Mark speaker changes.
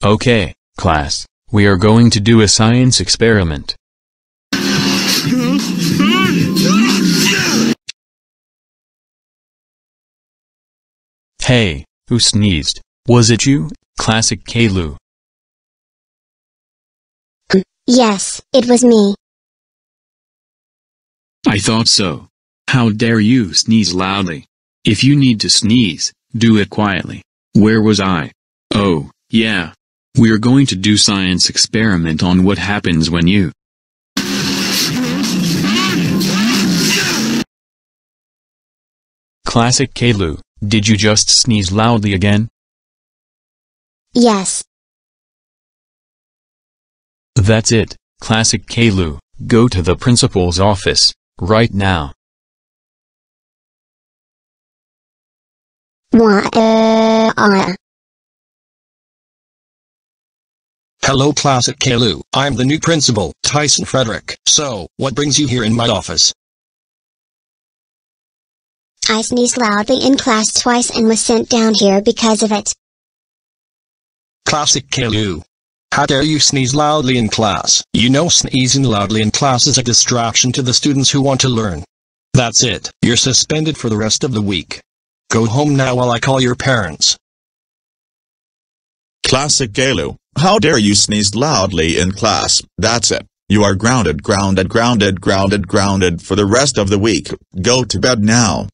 Speaker 1: Okay, class, we are going to do a science experiment. Hey, who sneezed? Was it you, Classic Caillou?
Speaker 2: Yes, it was me.
Speaker 3: I thought so. How dare you sneeze loudly? If you need to sneeze, do it quietly. Where was I? Oh, yeah. We're going to do science experiment on what happens when you
Speaker 1: Classic Caillou, did you just sneeze loudly again?
Speaker 2: Yes.
Speaker 1: That's it, Classic Caillou, go to the principal's office, right now.
Speaker 4: Hello Classic Caillou, I'm the new principal, Tyson Frederick. So, what brings you here in my office?
Speaker 2: I sneezed loudly in class twice and was sent down here because of it.
Speaker 4: Classic Caillou. How dare you sneeze loudly in class? You know sneezing loudly in class is a distraction to the students who want to learn. That's it, you're suspended for the rest of the week. Go home now while I call your parents.
Speaker 5: Classic Caillou, how dare you sneeze loudly in class? That's it. You are grounded for the rest of the week. Go to bed now.